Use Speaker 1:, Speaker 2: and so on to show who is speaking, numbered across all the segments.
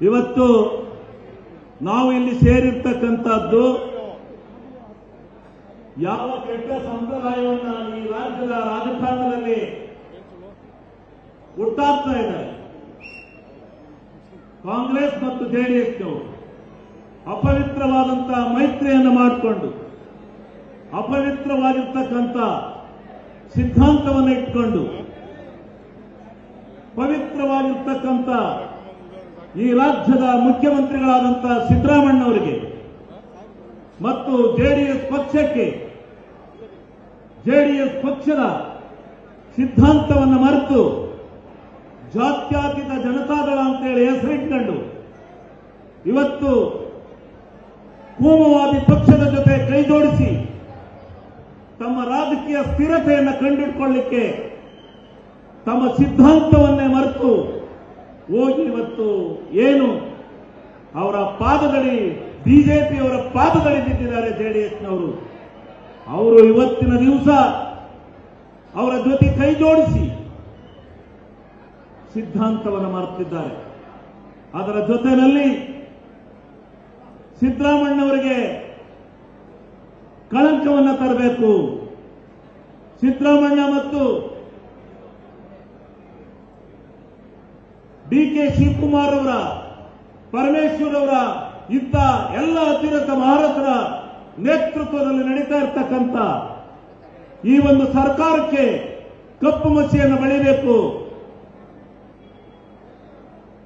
Speaker 1: ಇವತ್ತು ನಾವು ಇಲ್ಲಿ ಸೇರಿರ್ತಕ್ಕಂಥದ್ದು ಯಾವ ಕೆಟ್ಟ ಸಂಪ್ರದಾಯವನ್ನ ಈ ರಾಜ್ಯದ ರಾಜಕಾರಣದಲ್ಲಿ ಹುಟ್ಟಾಕ್ತಾ ಇದ್ದಾರೆ. ಕಾಂಗ್ರೆಸ್ ಮತ್ತು ಜೆಡಿಎಸ್ನವರು ಅಪವಿತ್ರವಾದಂತಹ ಮೈತ್ರಿಯನ್ನು ಮಾಡಿಕೊಂಡು ಅಪವಿತ್ರವಾಗಿರ್ತಕ್ಕಂಥ ಸಿದ್ಧಾಂತವನ್ನು ಇಟ್ಕೊಂಡು ಪವಿತ್ರವಾಗಿರ್ತಕ್ಕಂಥ ಈ ರಾಜ್ಯದ ಮುಖ್ಯಮಂತ್ರಿಗಳಾದಂತಹ ಸಿದ್ದರಾಮಯ್ಯನವರಿಗೆ ಮತ್ತು ಜೆಡಿಎಸ್ ಪಕ್ಷದ ಸಿದ್ಧಾಂತವನ್ನು ಮರೆತು ಜಾತ್ಯತೀತ ಜನತಾದಳ ಅಂತೇಳಿ ಹೆಸರಿಟ್ಕೊಂಡು ಇವತ್ತು ಕೋಮುವಾದಿ ಪಕ್ಷದ ಜೊತೆ ಕೈಜೋಡಿಸಿ ತಮ್ಮ ರಾಜಕೀಯ ಸ್ಥಿರತೆಯನ್ನು ಕಂಡಿಟ್ಕೊಳ್ಳಿಕ್ಕೆ ತಮ್ಮ ಸಿದ್ಧಾಂತವನ್ನೇ ಮರೆತು ಹೋಗಿ ಇವತ್ತು ಏನು ಅವರ ಪಾದದಲ್ಲಿ ಬಿಜೆಪಿಯವರ ಪಾದದಲ್ಲಿ ಬಿದ್ದಿದ್ದಾರೆ ಜೆಡಿಎಸ್ನವರು. ಅವರು ಇವತ್ತಿನ ದಿವಸ ಅವರ ಜೊತೆ ಕೈ ಜೋಡಿಸಿ ಸಿದ್ಧಾಂತವನ್ನು ಮರೆತಿದ್ದಾರೆ. ಅದರ ಜೊತೆಯಲ್ಲಿ ಸಿದ್ದರಾಮಯ್ಯನವರಿಗೆ ಕಳಂಕವನ್ನು ತರಬೇಕು. ಸಿದ್ದರಾಮಯ್ಯ ಮತ್ತು ಡಿಕೆ ಶಿವಕುಮಾರ್ ಅವರ ಪರಮೇಶ್ವರ್ ಅವರ ಇದ್ದ ಎಲ್ಲ ಅತಿರಥ ಮಹಾರಥರ ನೇತೃತ್ವದಲ್ಲಿ ನಡೀತಾ ಇರತಕ್ಕಂಥ ಈ ಒಂದು ಸರ್ಕಾರಕ್ಕೆ ಕಪ್ಪು ಮಸಿಯನ್ನು ಬಳಿಬೇಕು.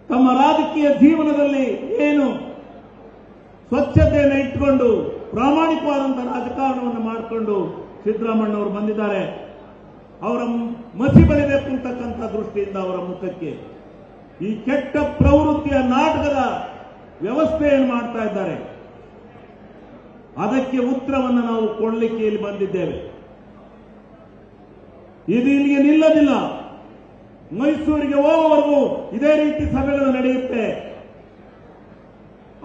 Speaker 1: ತಮ್ಮ ರಾಜಕೀಯ ಜೀವನದಲ್ಲಿ ಏನು ಸ್ವಚ್ಛತೆಯನ್ನು ಇಟ್ಟುಕೊಂಡು ಪ್ರಾಮಾಣಿಕವಾದಂತಹ ರಾಜಕಾರಣವನ್ನು ಮಾಡಿಕೊಂಡು ಸಿದ್ದರಾಮಯ್ಯನವರು ಬಂದಿದ್ದಾರೆ. ಅವರ ಮಸಿ ಬಳಿಬೇಕು ಅಂತಕ್ಕಂಥ ದೃಷ್ಟಿಯಿಂದ ಅವರ ಮುಖಕ್ಕೆ ಈ ಕೆಟ್ಟ ಪ್ರವೃತ್ತಿಯ ನಾಟಕದ ವ್ಯವಸ್ಥೆಯನ್ನು ಮಾಡ್ತಾ ಇದ್ದಾರೆ. ಅದಕ್ಕೆ ಉತ್ತರವನ್ನು ನಾವು ಕೊಡಲಿಕ್ಕೆ ಇಲ್ಲಿ ಬಂದಿದ್ದೇವೆ. ಇದು ಇಲ್ಲಿಗೆ ನಿಲ್ಲದಿಲ್ಲ. ಮೈಸೂರಿಗೆ ಹೋಗುವವರೆಗೂ ಇದೇ ರೀತಿ ಸಭೆಗಳು ನಡೆಯುತ್ತೆ.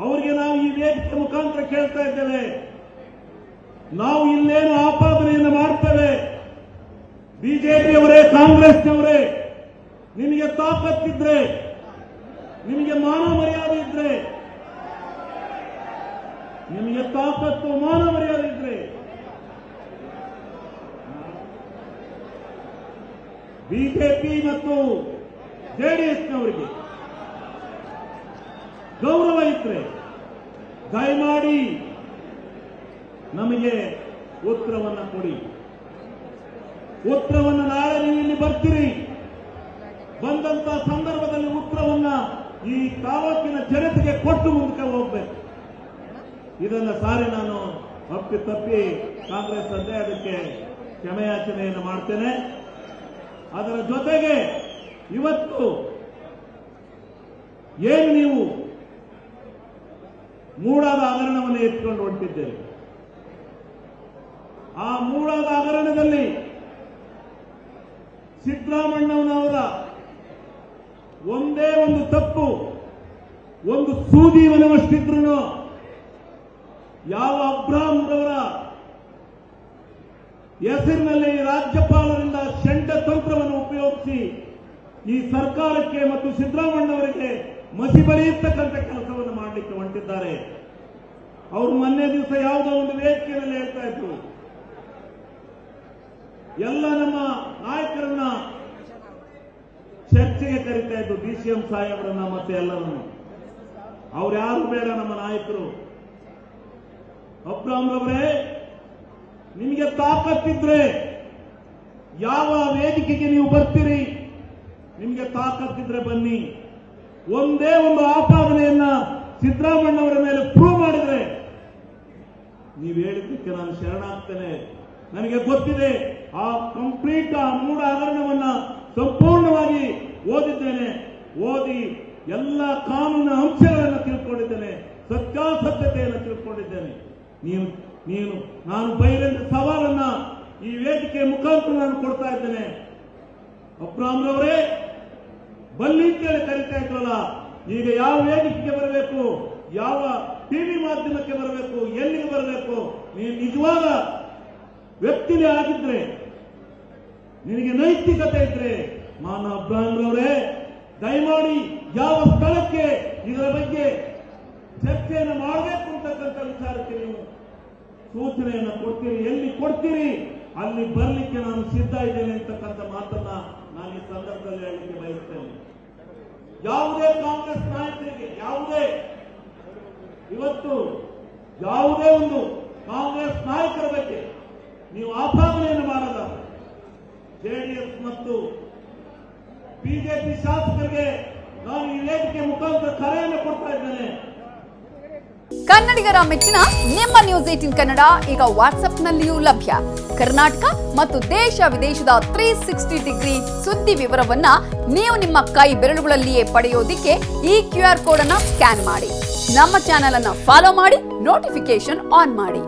Speaker 1: ಅವರಿಗೆ ನಾವು ಈ ವೇದಿಕೆ ಮುಖಾಂತರ ಕೇಳ್ತಾ ಇದ್ದೇವೆ, ನಾವು ಇಲ್ಲೇನು ಆಪಾದನೆಯನ್ನು ಮಾಡ್ತೇವೆ. ಬಿಜೆಪಿಯವರೇ, ಕಾಂಗ್ರೆಸ್ನವರೇ, ನಿಮಗೆ ತಾಕತ್ತಿದ್ರೆ, ನಿಮಗೆ ಮಾನ ಮರ್ಯಾದೆ ಇದ್ರೆ, ನಿಮಗೆ ತಾಕತ್ತು ಮಾನ ಮರ್ಯಾದೆ ಇದ್ರೆ ಬಿಜೆಪಿ ಮತ್ತು ಜೆಡಿಎಸ್ನವರಿಗೆ ಗೌರವ ಇದ್ರೆ ದಯಮಾಡಿ ನಮಗೆ ಉತ್ತರವನ್ನು ಕೊಡಿ. ಉತ್ತರವನ್ನು ನಾಳೆ ನೀವು ಇಲ್ಲಿ ಬರ್ತೀರಿ. ಬಂದಂತ ಸಂದರ್ಭದಲ್ಲಿ ಉತ್ತರವನ್ನ ಈ ತಾಲೂಕಿನ ಜನತೆಗೆ ಕೊಟ್ಟು ಮುಂದಕ್ಕೆ ಹೋಗ್ಬೇಕು. ಇದನ್ನ ಸಾರಿ ನಾನು ತಪ್ಪಿ ಕಾಂಗ್ರೆಸ್ ಅಂದೇ ಅದಕ್ಕೆ ಕ್ಷಮೆಯಾಚನೆಯನ್ನು ಮಾಡ್ತೇನೆ. ಅದರ ಜೊತೆಗೆ ಇವತ್ತು ಏನು ನೀವು ಮೂಡಾದ ಹಗರಣವನ್ನು ಎತ್ಕೊಂಡು ಹೊರಟಿದ್ದೇವೆ, ಆ ಮೂಡಾದ ಹಗರಣದಲ್ಲಿ ಸಿದ್ದರಾಮಯ್ಯನವರ ಒಂದೇ ಒಂದು ತಪ್ಪು, ಒಂದು ಸೂಜಿ ಮನವಷ್ಟಿದ್ರು ಯಾವ ಅಬ್ರಾಹಂರವರ ಹೆಸರಿನಲ್ಲಿ ರಾಜ್ಯಪಾಲರಿಂದ ಷಡ್ಯಂತ್ರವನ್ನು ಉಪಯೋಗಿಸಿ ಈ ಸರ್ಕಾರಕ್ಕೆ ಮತ್ತು ಸಿದ್ದರಾಮಯ್ಯನವರಿಗೆ ಮಸಿ ಬಳಿಯತಕ್ಕಂಥ ಕೆಲಸವನ್ನು ಮಾಡಲಿಕ್ಕೆ ಹೊಂಟಿದ್ದಾರೆ. ಅವರು ಮೊನ್ನೆ ದಿವಸ ಯಾವುದೋ ಒಂದು ವೇದಿಕೆಯಲ್ಲಿ ಹೇಳ್ತಾ ಇದ್ರು, ಎಲ್ಲ ನಮ್ಮ ನಾಯಕರನ್ನ ಚರ್ಚೆಗೆ ಕರೀತಾ ಇದ್ರು, ಡಿಸಿಎಂ ಸಾಹೇಬರನ್ನ ಮತ್ತೆ ಎಲ್ಲರನ್ನು. ಅವ್ರು ಯಾರು ಬೇಡ ನಮ್ಮ ನಾಯಕರು. ಅಬ್ರಾಹಂರವರೇ, ನಿಮಗೆ ತಾಕತ್ತಿದ್ರೆ ಯಾವ ವೇದಿಕೆಗೆ ನೀವು ಬರ್ತೀರಿ, ನಿಮಗೆ ತಾಕತ್ತಿದ್ರೆ ಬನ್ನಿ. ಒಂದೇ ಒಂದು ಆಪಾದನೆಯನ್ನ ಸಿದ್ದರಾಮಯ್ಯನವರ ಮೇಲೆ ಪ್ರೂವ್ ಮಾಡಿದ್ರೆ ನೀವು ಹೇಳಿದ್ದಕ್ಕೆ ನಾನು ಶರಣಾಗ್ತೇನೆ. ನನಗೆ ಗೊತ್ತಿದೆ, ಆ ಕಂಪ್ಲೀಟ್ ಆ ಮೂಡ ಹಗರಣವನ್ನ ಸಂಪೂರ್ಣವಾಗಿ ಓದಿದ್ದೇನೆ. ಓದಿ ಎಲ್ಲ ಕಾನೂನಿನ ಅಂಶಗಳನ್ನು ತಿಳ್ಕೊಂಡಿದ್ದೇನೆ, ಸತ್ಯಾಸತ್ಯತೆಯನ್ನು ತಿಳ್ಕೊಂಡಿದ್ದೇನೆ. ನಾನು ಬಹಿರಂಗ ಸವಾಲನ್ನ ಈ ವೇದಿಕೆ ಮುಖಾಂತರ ನಾನು ಕೊಡ್ತಾ ಇದ್ದೇನೆ. ಅಬ್ರಾಹಂರವರೇ, ಬಲ್ಲಿ ಅಂತೇಳಿ ಕರೀತಾ ಇದ್ರಲ್ಲ, ಈಗ ಯಾವ ವೇದಿಕೆಗೆ ಬರಬೇಕು, ಯಾವ ಟಿವಿ ಮಾಧ್ಯಮಕ್ಕೆ ಬರಬೇಕು, ಎಲ್ಲಿಗೆ ಬರಬೇಕು, ನೀವು ನಿಜವಾದ ವ್ಯಕ್ತಿನೇ ಆಗಿದ್ರೆ, ನಿನಗೆ ನೈತಿಕತೆ ಇದ್ರೆ, ಮಾನ ಅಬ್ರಾಹಂರವರೇ, ದಯಮಾಡಿ ಯಾವ ಸ್ಥಳಕ್ಕೆ ಇದರ ಬಗ್ಗೆ ಚರ್ಚೆಯನ್ನು ಮಾಡಬೇಕು ಅಂತಕ್ಕಂಥ ವಿಚಾರಕ್ಕೆ ನೀವು ಸೂಚನೆಯನ್ನು ಕೊಡ್ತೀರಿ, ಎಲ್ಲಿ ಕೊಡ್ತೀರಿ ಅಲ್ಲಿ ಬರಲಿಕ್ಕೆ ನಾನು ಸಿದ್ಧ ಇದ್ದೇನೆ ಅಂತಕ್ಕಂಥ ಮಾತನ್ನ ನಾನು ಈ ಸಂದರ್ಭದಲ್ಲಿ ಹೇಳಲಿಕ್ಕೆ ಬಯಸ್ತೇನೆ. ಯಾವುದೇ ಕಾಂಗ್ರೆಸ್ ನಾಯಕರಿಗೆ ಇವತ್ತು ಯಾವುದೇ ಒಂದು ಕಾಂಗ್ರೆಸ್ ನಾಯಕರ ಬಗ್ಗೆ ನೀವು ಆಪಾದನೆಯನ್ನು ಮಾಡಲ್ಲ. ಜೆಡಿಎಸ್ ಮತ್ತು ಬಿಜೆಪಿ ಶಾಸಕರಿಗೆ ನಾನು ಈ ವೇದಿಕೆ ಮುಖಾಂತರ ಕರೆಯನ್ನು ಕೊಡ್ತಾ ಇದ್ದೇನೆ.
Speaker 2: ಕನ್ನಡಿಗರ ಮೆಚ್ಚಿನ ನಿಮ್ಮ ನ್ಯೂಸ್ 18 ಕನ್ನಡ ಈಗ ವಾಟ್ಸ್ಆಪ್ನಲ್ಲಿಯೂ ಲಭ್ಯ. ಕರ್ನಾಟಕ ಮತ್ತು ದೇಶ ವಿದೇಶದ 360 ಡಿಗ್ರಿ ಸುದ್ದಿ ವಿವರವನ್ನ ನೀವು ನಿಮ್ಮ ಕೈ ಬೆರಳುಗಳಲ್ಲಿಯೇ ಪಡೆಯೋದಿಕ್ಕೆ ಈ QR ಕೋಡ್ ಅನ್ನು ಸ್ಕ್ಯಾನ್ ಮಾಡಿ. ನಮ್ಮ ಚಾನೆಲ್ ಅನ್ನು ಫಾಲೋ ಮಾಡಿ, ನೋಟಿಫಿಕೇಶನ್ ಆನ್ ಮಾಡಿ.